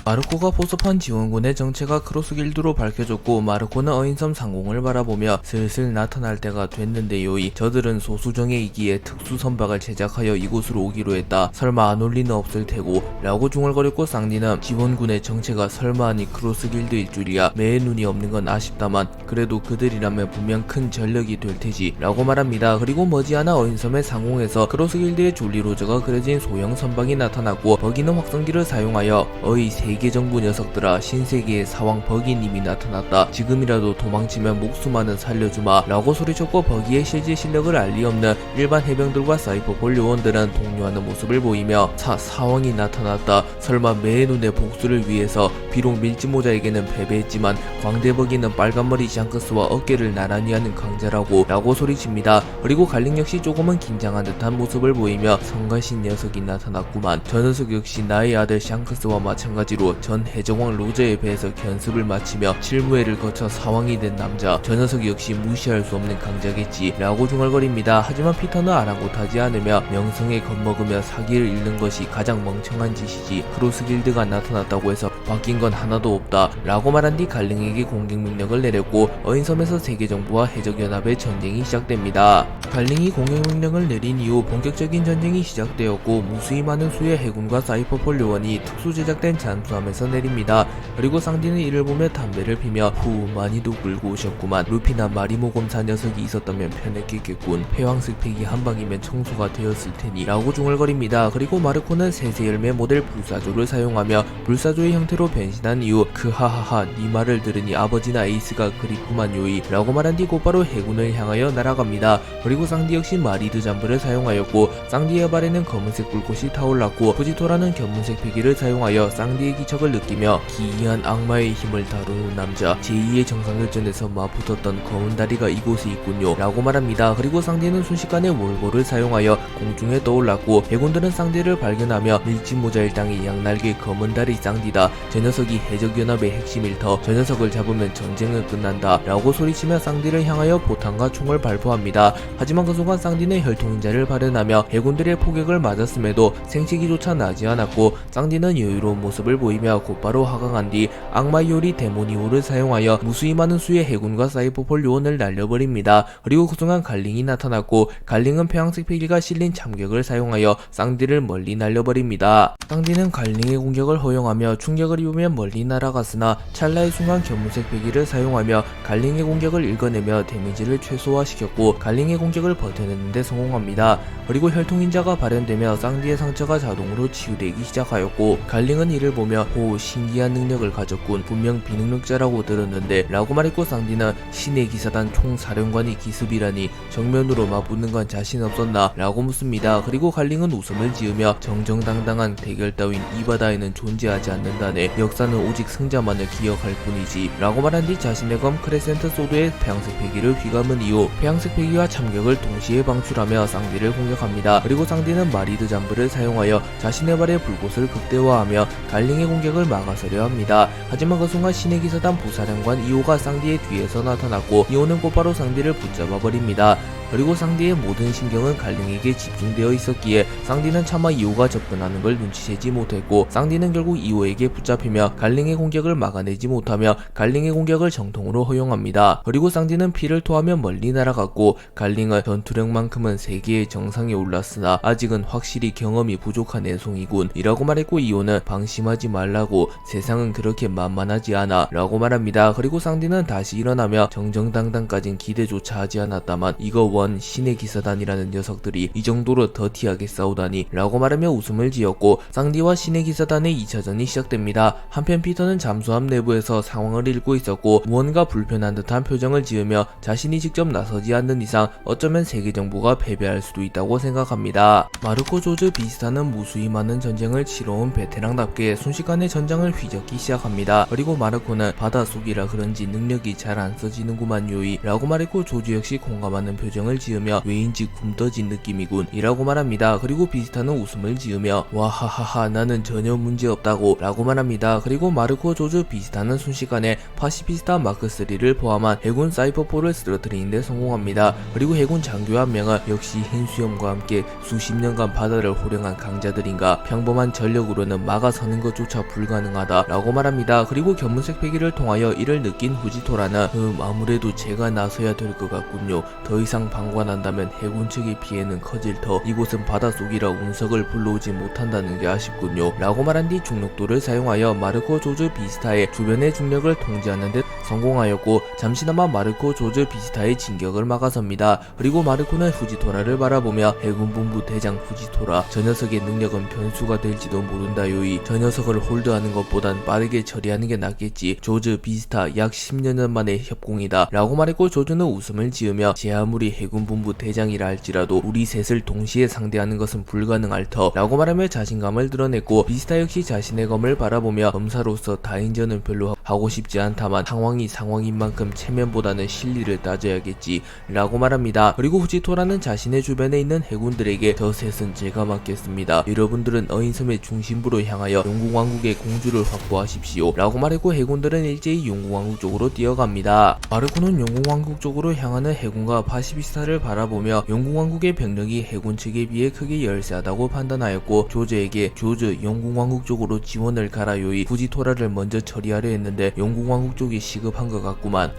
마르코가 포섭한 지원군의 정체가 크로스 길드로 밝혀졌고 마르코는 어인섬 상공을 바라보며 슬슬 나타날 때가 됐는데요. 저들은 소수정예이기에 특수 선박을 제작하여 이곳으로 오기로 했다. 설마 안 올 리는 없을 테고 라고 중얼거렸고 쌍디는 지원군의 정체가 설마 아니 크로스 길드일 줄이야. 매의 눈이 없는 건 아쉽다만 그래도 그들이라면 분명 큰 전력이 될 테지 라고 말합니다. 그리고 머지않아 어인섬의 상공에서 크로스 길드의 줄리 로저가 그려진 소형 선박이 나타났고 버기는 확성기를 사용하여 어이 세계 정부 녀석들아, 신세계의 사왕 버기님이 나타났다. 지금이라도 도망치면 목숨만은 살려주마 라고 소리쳤고 버기의 실제 실력을 알 리 없는 일반 해병들과 사이퍼볼 요원들은 동요하는 모습을 보이며 사왕이 나타났다. 설마 매의 눈의 복수를 위해서. 비록 밀짚모자에게는 패배했지만 광대버기는 빨간머리 샹크스와 어깨를 나란히 하는 강자라고 라고 소리칩니다. 그리고 갈릭 역시 조금은 긴장한 듯한 모습을 보이며 성가신 녀석이 나타났구만. 저 녀석 역시 나의 아들 샹크스와 마찬가지로 전 해적왕 로저에 배에서 견습을 마치며 칠무회를 거쳐 사왕이 된 남자. 저 녀석 역시 무시할 수 없는 강자겠지 라고 중얼거립니다. 하지만 피터는 아랑곳하지 않으며 명성에 겁먹으며 사기를 잃는 것이 가장 멍청한 짓이지. 크로스 길드가 나타났다고 해서 바뀐 건 하나도 없다 라고 말한 뒤 갈링에게 공격 명령을 내렸고 어인섬에서 세계정부와 해적연합의 전쟁이 시작됩니다. 갈링이 공격 명령을 내린 이후 본격적인 전쟁이 시작되었고 무수히 많은 수의 해군과 사이퍼폴 요원이 특수 제작된 잠수함에서 내립니다. 그리고 쌍디는 이를 보며 담배를 피며 후, 많이도 끌고 오셨구만. 루피나 마리모검사 녀석이 있었다면 편했겠군. 폐왕색 팩이 한 방이면 청소가 되었을 테니 라고 중얼거립니다. 그리고 마르코는 세세열매 모델 불사조를 사용하며 불사조의 형태로 변신한 이후 크하하하 네 말을 들으니 아버지나 에이스가 그립구만 요이 라고 말한 뒤 곧바로 해군을 향하여 날아갑니다. 그리고 쌍디 역시 마리드 잠브를 사용하였고 쌍디의 발에는 검은색 불꽃이 타올랐고 fu지토라는 견문색 패기를 사용하여 쌍디의 기척을 느끼며 기이한 악마의 힘을 다루는 남자, 제2의 정상결전에서 맞붙었던 검은 다리가 이곳에 있군요 라고 말합니다. 그리고 쌍디는 순식간에 월보를 사용하여 공중에 떠올랐고 해군들은 쌍디를 발견하며 밀짚모자 일당의 양날개 검은 다리 쌍디다. 저 녀석이 해적연합의 핵심일터. 저 녀석을 잡으면 전쟁은 끝난다 라고 소리치며 쌍디를 향하여 포탄과 총을 발포합니다. 하지만 그 순간 쌍디는 혈통인자를 발현하며 해군들의 포격을 맞았음에도 생치기조차 나지 않았고 쌍디는 여유로운 모습을 보이며 곧바로 하강한 뒤 악마의 요리 데모니오를 사용하여 무수히 많은 수의 해군과 사이퍼폴 요원을 날려버립니다. 그리고 그 순간 갈링이 나타났고 갈링은 폐왕색 패기가 실린 참격을 사용하여 쌍디를 멀리 날려버립니다. 쌍디는 갈링의 공격을 허용하며 충격을 입으며 멀리 날아갔으나 찰나의 순간 견문색 패기를 사용하며 갈링의 공격을 읽어내며 데미지를 최소화시켰고 갈링의 공격을 버텨내는데 성공합니다. 그리고 혈통인자가 발현되며 쌍디의 상처가 자동으로 치유되기 시작하였고 갈링은 이를 보며 호, 신기한 능력을 가졌군. 분명 비능력자라고 들었는데 라고 말했고 쌍디는 신의 기사단 총사령관이 기습이라니 정면으로 맞붙는 건 자신 없었나 라고 묻습니다. 그리고 갈링은 웃음을 지으며 정정당당한 대결 따윈 이 바다에는 존재하지 않는다네. 역사는 오직 승자만을 기억할 뿐이지 라고 말한 뒤 자신의 검 크레센트 소드의 폐왕색 패기를 휘감은 이후 폐왕색 패기와 참격을 동시에 방출하며 쌍디를 공격합니다. 그리고 쌍디는 마리드 잠브를 사용하여 자신의 발의 불꽃을 극대화하며 갈링의 공격을 막아서려 합니다. 하지만 그 순간 신의 기사단 부사령관 이오가 쌍디의 뒤에서 나타났고 이오는 곧바로 쌍디를 붙잡아버립니다. 그리고 쌍디의 모든 신경은 갈링에게 집중되어 있었기에 쌍디는 차마 이오가 접근하는 걸 눈치채지 못했고 쌍디는 결국 이오에게 붙잡히며 갈링의 공격을 막아내지 못하며 갈링의 공격을 정통으로 허용합니다. 그리고 쌍디는 피를 토하며 멀리 날아갔고 갈링은 전투력만큼은 세계의 정상에 올랐으나 아직은 확실히 경험이 부족한 애송이군 이라고 말했고 이오는 방심하지 말라고, 세상은 그렇게 만만하지 않아 라고 말합니다. 그리고 쌍디는 다시 일어나며 정정당당까진 기대조차 하지 않았다만 이거 원 신의 기사단이라는 녀석들이 이 정도로 더티하게 싸우다니 라고 말하며 웃음을 지었고 쌍디와 신의 기사단의 2차전이 시작됩니다. 한편 피터는 잠수함 내부에서 상황을 읽고 있었고 무언가 불편한 듯한 표정을 지으며 자신이 직접 나서지 않는 이상 어쩌면 세계정부가 패배할 수도 있다고 생각합니다. 마르코 조즈 비스타는 무수히 많은 전쟁을 치러온 베테랑답게 순식간에 전장을 휘젓기 시작합니다. 그리고 마르코는 바닷속이라 그런지 능력이 잘 안 써지는구만 요이 라고 말했고 조즈 역시 공감하는 표정을 지으며 왜인지 굼떠진 느낌이군 이라고 말합니다. 그리고 비스타는 웃음을 지으며 와하하하 나는 전혀 문제없다고 라고 말합니다. 그리고 마르코 조즈 비스타는 순식간에 파시피스타 마크3를 포함한 해군 사이퍼4를 쓰러뜨리는 데 성공합니다. 그리고 해군 장교 한 명은 역시 흰수염과 함께 수십 년간 바다를 호령한 강자들인가 평범한 전력으로는 막아서는 것조차 불가능하다 라고 말합니다. 그리고 견문색 패기를 통하여 이를 느낀 후지토라는 아무래도 제가 나서야 될 것 같군요. 더 이상 방관한다면 해군 측의 피해는 커질 터 이곳은 바닷속이라 운석을 불러오지 못한다는 게 아쉽군요 라고 말한 뒤 중력도를 사용하여 마르코 조즈 비스타의 주변의 중력을 통제하는 데 성공하였고 잠시나마 마르코 조즈 비스타의 진격을 막아섭니다. 그리고 마르코는 후지토라를 바라보며 해군본부 대장 후지토라, 저 녀석의 능력은 변수가 될지도 모른다요이. 저 녀석을 홀드하는 것보단 빠르게 처리하는 게 낫겠지. 조즈 비스타 약 10년 만의 협공이다 라고 말했고 조즈는 웃음을 지으며 제 아무리 해군본부 대장이라 할지라도 우리 셋을 동시에 상대하는 것은 불가능할 터 라고 말하며 자신감을 드러냈고 비스타 역시 자신의 검을 바라보며 검사로서 다인전은 별로 하고 싶지 않다만 상황이 상황인 만큼 체면보다는 실리를 따져야겠지 라고 말합니다. 그리고 후지토라는 자신의 주변에 있는 해군들에게 저 셋은 제가 맡겠습니다. 여러분들은 어인섬의 중심부로 향하여 용궁왕국의 공주를 확보하십시오 라고 말했고 해군들은 일제히 용궁왕국 쪽으로 뛰어갑니다. 마르코는 용궁왕국 쪽으로 향하는 해군과 파시피스타를 바라보며 용궁왕국의 병력이 해군 측에 비해 크게 열세하다고 판단하였고 조즈에게 조즈 용궁왕국 쪽으로 지원을 가라요이. 후지토라를 먼저 처리하려 했는데 용궁왕국 쪽이 시급한 것 같구만.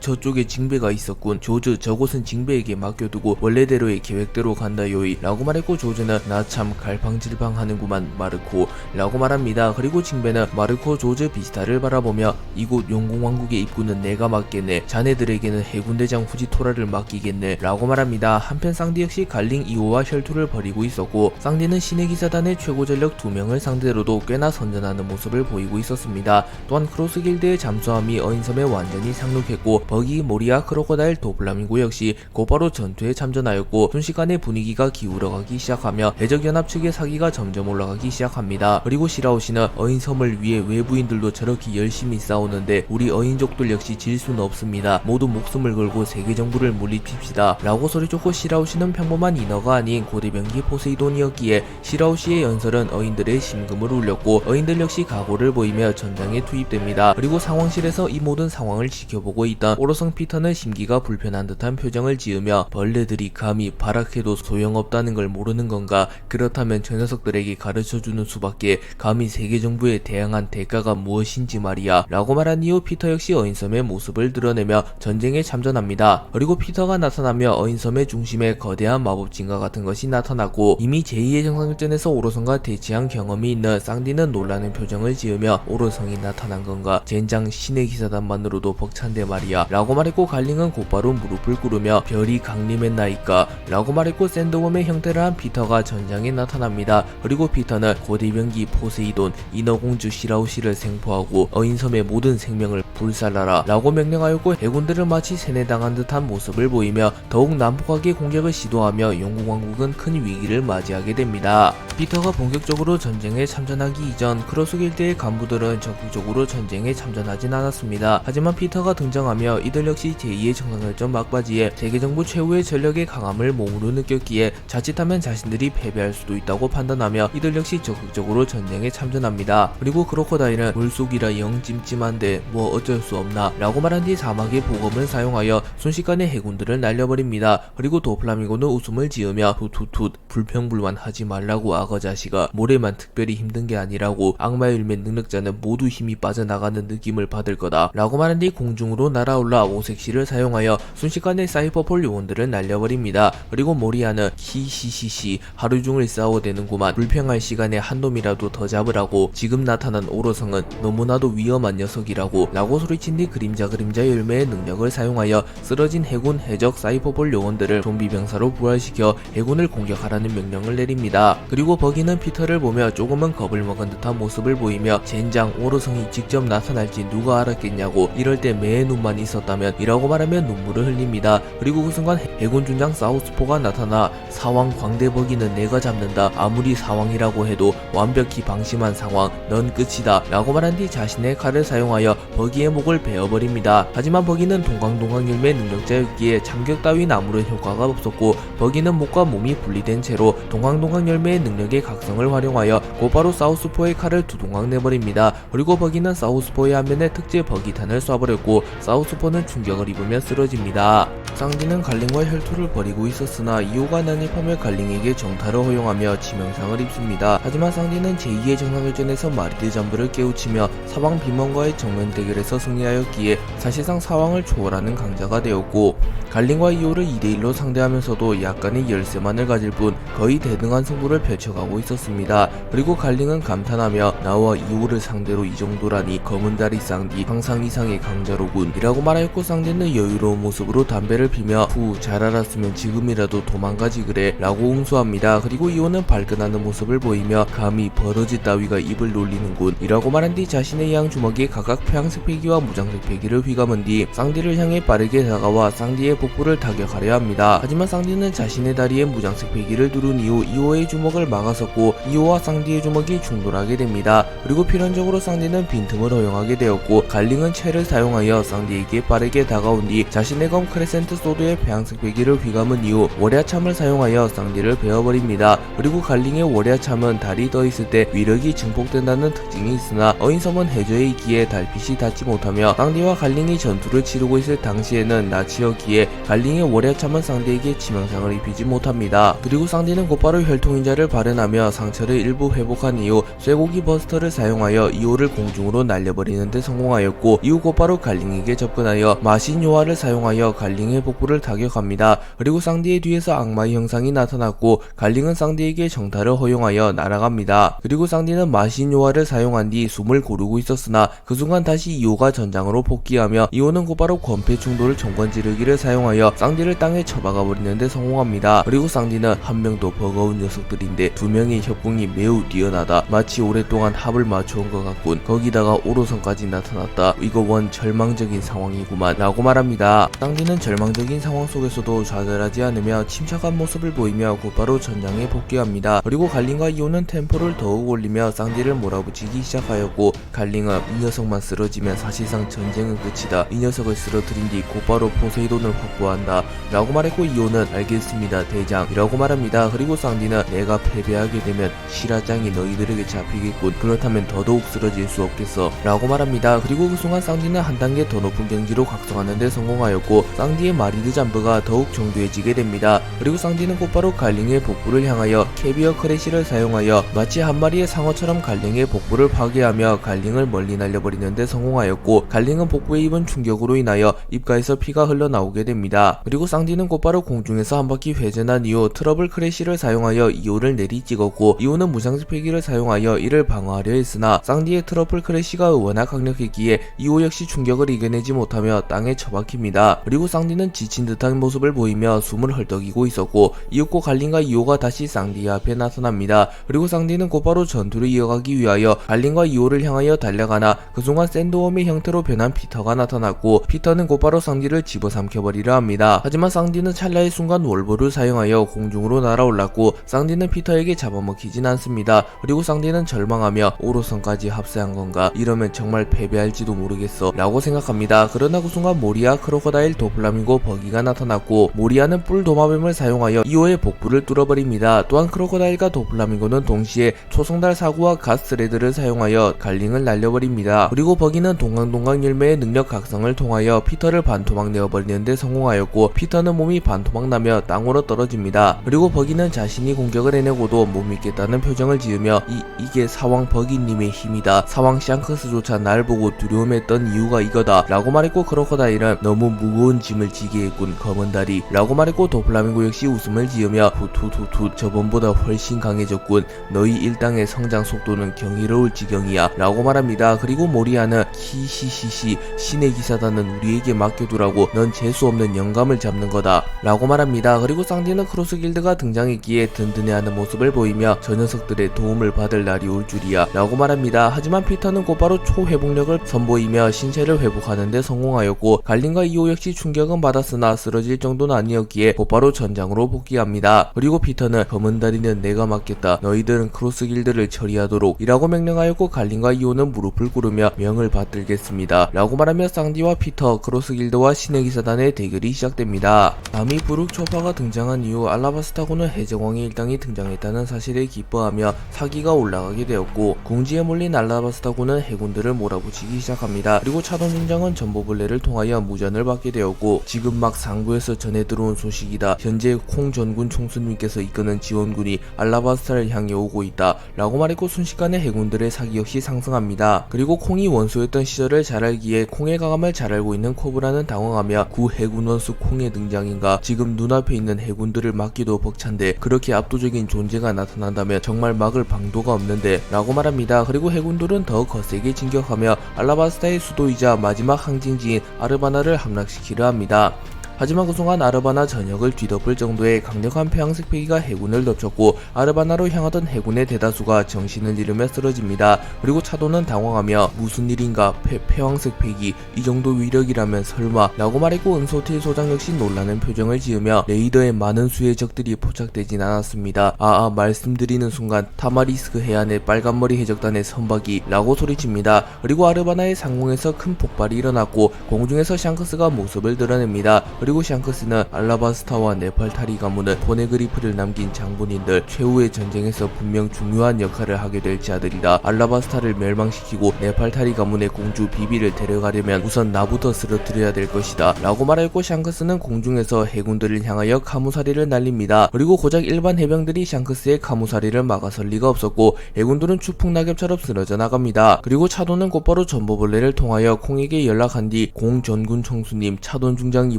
저쪽에 징배가 있었군. 조즈 저곳은 징배에게 맡겨두고 원래대로의 계획대로 간다요이 라고 말했고 조즈는 나 참 갈팡질팡 하는구만 마르코 라고 말합니다. 그리고 징배는 마르코 조즈 비스타를 바라보며 이곳 용궁왕국의 입구는 내가 맡겠네. 자네들에게는 해군대장 후지토라를 맡기겠네 라고 말합니다. 한편 쌍디 역시 갈링 2호와 혈투를 벌이고 있었고 쌍디는 신의 기사단의 최고 전력 2명을 상대로도 꽤나 선전하는 모습을 보이고 있었습니다. 또한 크로스 길드의 잠수함이 어인섬에 완전히 상륙했고 버기, 모리아, 크로코다일, 도플라밍고 역시 곧바로 전투에 참전하였고 순식간에 분위기가 기울어가기 시작하며 해적연합 측의 사기가 점점 올라가기 시작합니다. 그리고 시라오시는 어인섬을 위해 외부인들도 저렇게 열심히 싸우는데 우리 어인족들 역시 질 수는 없습니다. 모두 목숨을 걸고 세계정부를 물리칩시다 라고 소리쳤고 시라오시는 평범한 인어가 아닌 고대병기 포세이돈이었기에 시라오시의 연설은 어인들의 심금을 울렸고 어인들 역시 각오를 보이며 전장에 투입됩니다. 그리고 상황실에서 이 모든 상황을 지켜보고 있던 오로성 피터는 심기가 불편한 듯한 표정을 지으며 벌레들이 감히 발악해도 소용없다는 걸 모르는 건가? 그렇다면 저 녀석들에게 가르쳐주는 수밖에. 감히 세계정부에 대항한 대가가 무엇인지 말이야 라고 말한 이후 피터 역시 어인섬의 모습을 드러내며 전쟁에 참전합니다. 그리고 피터가 나타나며 어인섬의 중심에 거대한 마법진과 같은 것이 나타났고 이미 제2의 정상전에서 오로성과 대치한 경험이 있는 쌍디는 놀라는 표정을 지으며 오로성이 나타난 건가? 젠장 신의 기사단만으로도 벅찬데 말이야 라고 말했고 갈링은 곧바로 무릎을 꿇으며 별이 강림했나이까 라고 말했고 샌드웜의 형태를 한 피터가 전장에 나타납니다. 그리고 피터는 고대병기 포세이돈, 인어공주 시라오시를 생포하고 어인섬의 모든 생명을 불살라라 라고 명령하였고 해군들을 마치 세뇌당한 듯한 모습을 보이며 더욱 난폭하게 공격을 시도하며 용궁왕국은 큰 위기를 맞이하게 됩니다. 피터가 본격적으로 전쟁에 참전하기 이전 크로스 길드의 간부들은 적극적으로 전쟁에 참전하진 않았습니다. 하지만 피터가 등장하며 이들 역시 제2의 정상결전 막바지에 세계정부 최후의 전력의 강함을 몸으로 느꼈기에 자칫하면 자신들이 패배할 수도 있다고 판단하며 이들 역시 적극적으로 전쟁에 참전합니다. 그리고 크로코다일은 물속이라 영 찜찜한데 뭐 어쩔 수 없나 라고 말한 뒤 사막의 보검을 사용하여 순식간에 해군들을 날려버립니다. 그리고 도플라밍고는 웃음을 지으며 툭툭툭 불평불만 하지 말라고 악어자식아. 모래만 특별히 힘든 게 아니라고. 악마의 율매 능력자는 모두 힘이 빠져나가는 느낌을 받을 거다 라고 말한 뒤 공중으로 날아올라 오색시를 사용하여 순식간에 사이퍼폴 요원들을 날려버립니다. 그리고 모리아는 히히히히 하루종일 싸워대는구만. 불평할 시간에 한 놈이라도 더 잡으라고. 지금 나타난 오로성은 너무나도 위험한 녀석이라고 라고 소리친 뒤 그림자 열매의 능력을 사용하여 쓰러진 해군 해적 사이퍼볼 요원들을 좀비 병사로 부활시켜 해군을 공격하라는 명령을 내립니다. 그리고 버기는 피터를 보며 조금은 겁을 먹은 듯한 모습을 보이며 젠장 오로성이 직접 나타날지 누가 알았겠냐고. 이럴 때 매의 눈만 있어 있었다면 이라고 말하며 눈물을 흘립니다. 그리고 그 순간 해군 준장 사우스포가 나타나 사왕 광대버기는 내가 잡는다. 아무리 사왕이라고 해도 완벽히 방심한 상황. 넌 끝이다. 라고 말한 뒤 자신의 칼을 사용하여 버기의 목을 베어버립니다. 하지만 버기는 동강동강 열매 능력자였기에 참격 따윈 아무런 효과가 없었고 버기는 목과 몸이 분리된 채로 동강동강 열매의 능력의 각성을 활용하여 곧바로 사우스포의 칼을 두동강 내버립니다. 그리고 버기는 사우스포의 안면에 특제 버기탄을 쏴버렸고 사우스포는 충격을 입으며 쓰러집니다. 쌍디는 갈링과 혈투를 벌이고 있었으나 이오가 난입하며 갈링에게 정타를 허용하며 치명상을 입습니다. 하지만 쌍디는 제2의 정상회전에서 마리드 잠브를 깨우치며 사왕 비먼과의 정면 대결에서 승리하였기에 사실상 사왕을 초월하는 강자가 되었고 갈링과 이오를 2대1로 상대하면서도 약간의 열세만을 가질 뿐 거의 대등한 승부를 펼쳐가고 있었습니다. 그리고 갈링은 감탄하며 나와 이오를 상대로 이 정도라니 검은다리 쌍디 항상 이상의 강자로군 이라고 말하였고 쌍디는 여유로운 모습으로 담배를 피며 후 잘 알았으면 지금이라도 도망가지 그래 라고 응수합니다. 그리고 이오는 발끈하는 모습을 보이며 감히 버러지 따위가 입을 놀리는군 이라고 말한 뒤 자신의 양 주먹에 각각 표양색 패기와 무장색 패기를 휘감은 뒤 쌍디를 향해 빠르게 다가와 쌍디의 복부를 타격하려 합니다. 하지만 쌍디는 자신의 다리에 무장색 패기를 두른 이후 이오의 주먹을 막아섰고 이오와 쌍디의 주먹이 충돌하게 됩니다. 그리고 필연적으로 쌍디는 빈틈을 허용하게 되었고 갈링은 채를 사용하여 쌍디에게 빠르게 다가온 뒤 자신의 검 크레센트 소드의 배양색 패기를 휘감은 이후 월야참을 사용하여 쌍디를 베어버립니다. 그리고 갈링의 월야참은 달이 떠있을 때 위력이 증폭된다는 특징이 있으나 어인섬은 해저에 있기에 달빛이 닿지 못하며 쌍디와 갈링이 전투를 치르고 있을 당시에는 낮이었기에 갈링의 월야참은 쌍디에게 치명상을 입히지 못합니다. 그리고 쌍디는 곧바로 혈통인자를 발현하며 상처를 일부 회복한 이후 쇠고기 버스터를 사용하여 이오를 공중으로 날려버리는 데 성공하였고 이후 곧바로 갈링에게 접근하여 마신 요화를 사용하여 갈링의 복부를 타격합니다. 그리고 쌍디의 뒤에서 악마의 형상이 나타났고 갈링은 쌍디에게 정타를 허용하여 날아갑니다. 그리고 쌍디는 마신 요화를 사용한 뒤 숨을 고르고 있었으나 그 순간 다시 이오가 전장으로 복귀하며 이오는 곧바로 권패 충돌을 정권지르기를 사용하여 쌍디를 땅에 처박아 버리는데 성공합니다. 그리고 쌍디는 한 명도 버거운 녀석들인데 두 명의 협공이 매우 뛰어나다. 마치 오랫동안 합을 맞춰온 것 같군. 거기다가 오로선까지 나타났다. 이거 원 절망적인 상황이구만 라고 말합니다. 쌍디는 절망적인 상황 속에서도 좌절하지 않으며 침착한 모습을 보이며 곧바로 전장에 복귀합니다. 그리고 갈링과 이오는 템포를 더욱 올리며 쌍디를 몰아붙이기 시작하였고 갈링은 이 녀석만 쓰러지면 사실상 전쟁은 끝이다. 이 녀석을 쓰러뜨린 뒤 곧바로 포세이돈을 확보한다 라고 말했고 이오는 알겠습니다 대장 이라고 말합니다. 그리고 쌍디는 내가 패배하게 되면 시라짱이 너희들에게 잡히겠군. 그렇다면 더더욱 쓰러질 수 없겠어 라고 말합니다. 그리고 그 순간 쌍디는 한 단계 더 높은 경지로 각성하는 데 성공하였고 쌍디의 마리드 잠브가 더욱 정교해지게 됩니다. 그리고 쌍디는 곧바로 갈링의 복부를 향하여 캐비어 크래시를 사용하여 마치 한 마리의 상어처럼 갈링의 복부를 파괴하며 갈링을 멀리 날려버리는 데 성공하였고 갈링은 복부에 입은 충격으로 인하여 입가에서 피가 흘러나오게 됩니다. 그리고 쌍디는 곧바로 공중에서 한 바퀴 회전한 이후 트러블 크래시를 사용하여 이오를 내리찍었고 이오는 무장식 패기를 사용하여 이를 방어하려 했으나 쌍디의 트러블 크래시가 워낙 강력했기에 이오 역시 충격을 이겨내지 못하며 땅에 처박힙니다. 그리고 쌍디는 지친 듯한 모습을 보이며 숨을 헐떡이고 있었고 이윽고 갈링과 이오가 다시 쌍디 앞에 나타납니다. 그리고 쌍디는 곧바로 전투를 이어가기 위하여 갈링과 이오를 향하여 달려가나 그 순간 샌드웜의 형태로 변한 피터가 나타났고 피터는 곧바로 쌍디를 집어삼켜버리려 합니다. 하지만 쌍디는 찰나의 순간 월보를 사용하여 공중으로 날아올랐고 쌍디는 피터에게 잡아먹히진 않습니다. 그리고 쌍디는 절망하며 오로선까지 합세한 건가? 이러면 정말 패배할지도 모르겠어 라고 생각합니다. 그러나 그 순간 모리아, 크로커다일, 도플라밍고, 버기가 나타났고 모리아는 뿔 도마뱀을 사용하여 이오의 복부를 뚫어버립니다. 또한 크로커다일과 도플라밍고는 동시에 초성달 사구와 갓스레드를 사용하여 갈링을 날려버립니다. 그리고 버기는 동강동강 열매의 능력 각성을 통하여 피터를 반토막 내어버리는데 성공하였고 피터는 몸이 반토막 나며 땅으로 떨어집니다. 그리고 버기는 자신이 공격을 해내고도 못 믿겠다는 표정을 지으며 이게 사왕 버기님의 힘이다. 사왕 샹크스조차 날 보고 두려움했던 이유가 이거다 라고 말했고 크로커다일은 너무 무거운 짐을 지게 했군 검은다리 라고 말했고 도플라밍고 역시 웃음을 지으며 훗훗훗훗 저번보다 훨씬 강해졌군. 너희 일당의 성장 속도는 경이로울 지경이야 라고 말합니다. 그리고 모리아는 히히히히 신의 기사단은 우리에게 맡겨두라고 넌 재수없는 영감을 잡는 거다 라고 말합니다. 그리고 쌍디는 크로스 길드가 등장했기에 든든해하는 모습을 보이며 저 녀석들의 도움을 받을 날이 올 줄이야 일이야 라고 말합니다. 하지만 피터는 곧바로 초회복력을 선보이며 신체를 회복하는 데 성공하였고 갈린과 이오 역시 충격은 받았으나 쓰러질 정도는 아니었기에 곧바로 전장으로 복귀합니다. 그리고 피터는 검은 다리는 내가 맡겠다. 너희들은 크로스 길드를 처리하도록 이라고 명령하였고 갈린과 이오는 무릎을 꿇으며 명을 받들겠습니다 라고 말하며 쌍디와 피터, 크로스 길드와 신의 기사단의 대결이 시작됩니다. 남이 브룩 초파가 등장한 이후 알라바스타고는 해적왕의 일당이 등장했다는 사실에 기뻐하며 사기가 올라가게 되었고 궁지에 몰린 알라바스타고는 해군들을 몰아붙이기 시작합니다. 그리고 차돈중장은 전보블레를 통하여 무전을 받게 되었고 지금 막 상부에서 전해 들어온 소식이다. 현재 콩 전군 총수님께서 이끄는 지원군이 알라바스타를 향해 오고 있다 라고 말했고 순식간에 해군들의 사기 역시 상승합니다. 그리고 콩이 원소였던 시절을 잘 알기에 콩의 강함을 잘 알고 있는 코브라는 당황하며 구 해군 원수 콩의 등장인가, 지금 눈앞에 있는 해군들을 막기도 벅찬데 그렇게 압도적인 존재가 나타난다면 정말 막을 방도가 없는데 라고 말합니다. 그리고 해군들은 더 거세게 진격하며 알라바스타의 수도이자 마지막 항징지인 아르바나를 함락시키려 합니다. 하지만 그 순간 아르바나 전역을 뒤덮을 정도의 강력한 폐왕색 패기가 해군을 덮쳤고 아르바나로 향하던 해군의 대다수가 정신을 잃으며 쓰러집니다. 그리고 차도는 당황하며 무슨 일인가, 폐왕색 패기 이 정도 위력이라면 설마 라고 말했고 은소틸 소장 역시 놀라는 표정을 지으며 레이더에 많은 수의 적들이 포착되진 않았습니다. 말씀드리는 순간 타마리스크 해안의 빨간머리 해적단의 선박이 라고 소리칩니다. 그리고 아르바나의 상공에서 큰 폭발이 일어났고 공중에서 샹크스가 모습을 드러냅니다. 그리고 샹크스는 알라바스타와 네팔타리 가문은 포네그리프를 남긴 장본인들, 최후의 전쟁에서 분명 중요한 역할을 하게 될 자들이다. 알라바스타를 멸망시키고 네팔타리 가문의 공주 비비를 데려가려면 우선 나부터 쓰러뜨려야 될 것이다 라고 말했고 샹크스는 공중에서 해군들을 향하여 카무사리를 날립니다. 그리고 고작 일반 해병들이 샹크스의 카무사리를 막아설 리가 없었고 해군들은 추풍낙엽처럼 쓰러져 나갑니다. 그리고 차돈은 곧바로 전보벌레를 통하여 콩에게 연락한 뒤 공 전군 총수님 차돈 중장이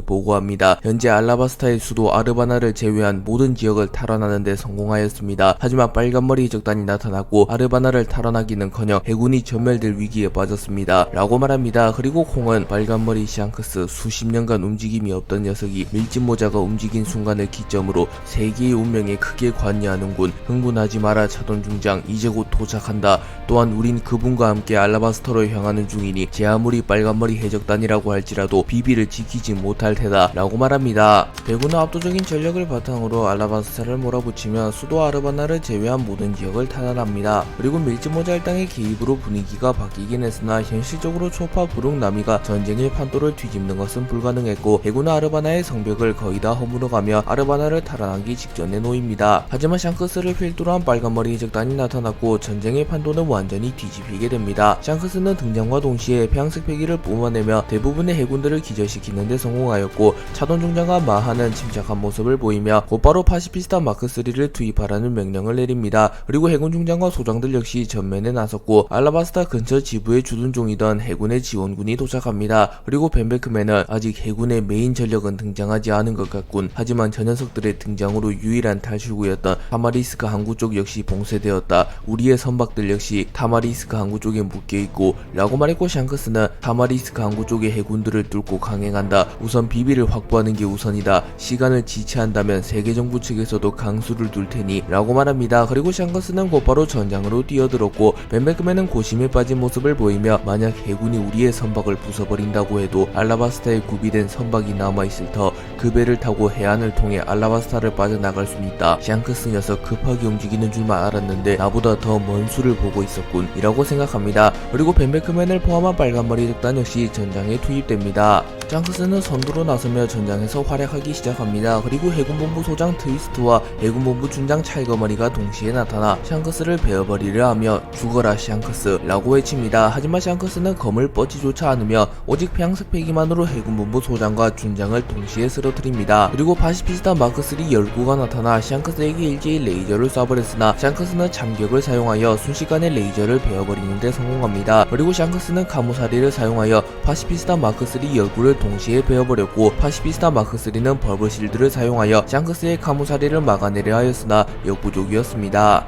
보고합니다. 현재 알라바스타의 수도 아르바나를 제외한 모든 지역을 탈환하는 데 성공하였습니다. 하지만 빨간머리 해적단이 나타났고 아르바나를 탈환하기는커녕 해군이 전멸될 위기에 빠졌습니다 라고 말합니다. 그리고 콩은 빨간머리 샹크스, 수십 년간 움직임이 없던 녀석이 밀짚모자가 움직인 순간을 기점으로 세계의 운명에 크게 관여하는군. 흥분하지 마라 차돈 중장, 이제 곧 도착한다. 또한 우린 그분과 함께 알라바스타로 향하는 중이니 제 아무리 빨간머리 해적단이라고 할지라도 비비를 지키지 못할 테다 라고 말합니다. 대군은 압도적인 전력을 바탕으로 알라바스타를 몰아붙이며 수도 아르바나를 제외한 모든 지역을 탈환합니다. 그리고 밀짚모자 일당의 개입으로 분위기가 바뀌긴 했으나 현실적으로 초파 부룩 나미가 전쟁의 판도를 뒤집는 것은 불가능했고 해군은 아르바나의 성벽을 거의 다 허물어가며 아르바나를 탈환하기 직전에 놓입니다. 하지만 샹크스를 필두로 한 빨간머리 해적단이 나타났고 전쟁의 판도는 완전히 뒤집히게 됩니다. 샹크스는 등장과 동시에 폐왕색 패기를 뿜어내며 대부분의 해군들을 기절시키는 데 성공하였고 차돈 중장과 마하는 침착한 모습을 보이며 곧바로 파시피스타 마크 3를 투입하라는 명령을 내립니다. 그리고 해군 중장과 소장들 역시 전면에 나섰고 알라바스타 근처 지부에 주둔종이던 해군의 지원군이 도착합니다. 그리고 벤베크맨은 아직 해군의 메인 전력은 등장하지 않은 것 같군. 하지만 저 녀석들의 등장으로 유일한 탈출구였던 타마리스크 항구 쪽 역시 봉쇄되었다. 우리의 선박들 역시 타마리스크 항구 쪽에 묶여있고 라고 말했고 샹크스는 타마리스크 항구 쪽의 해군들을 뚫고 강행한다. 우선 비비를 확보하는 게 우선이다. 시간을 지체한다면 세계정부 측에서도 강수를 둘 테니 라고 말합니다. 그리고 샹크스는 곧바로 전장으로 뛰어들었고 벤베크맨은 고심에 빠진 모습을 보이며 만약 해군이 우리의 선박을 부숴버린다고 해도 알라바스타에 구비된 선박이 남아있을 터 그 배를 타고 해안을 통해 알라바스타를 빠져나갈 수는 있다. 샹크스 녀석 급하게 움직이는 줄만 알았는데 나보다 더 먼 수를 보고 있었군 이라고 생각합니다. 그리고 벤베크맨을 포함한 빨간머리 적단 역시 전장에 투입됩니다. 샹크스는 선두로 나서며 전장에서 활약하기 시작합니다. 그리고 해군본부 소장 트위스트와 해군본부 준장 찰거머리가 동시에 나타나 샹크스를 베어버리려 하며 죽어라 샹크스 라고 외칩니다. 하지만 샹크스는 검을 뻗지조차 않으며 오직 폐왕색 패기만으로 해군본부 소장과 준장을 동시에 쓰러뜨립니다. 그리고 파시피스타 마크 3 열구가 나타나 샹크스에게 일제히 레이저를 쏴버렸으나 샹크스는 참격을 사용하여 순식간에 레이저를 베어버리는 데 성공합니다. 그리고 샹크스는 카무사리를 사용하여 파시피스타 마크 3 열구를 동시에 베어버렸고 파시피스타 마크 3는 버블실드를 사용하여 샹크스의 카무사리를 막아내려 하였으나 역부족이었습니다.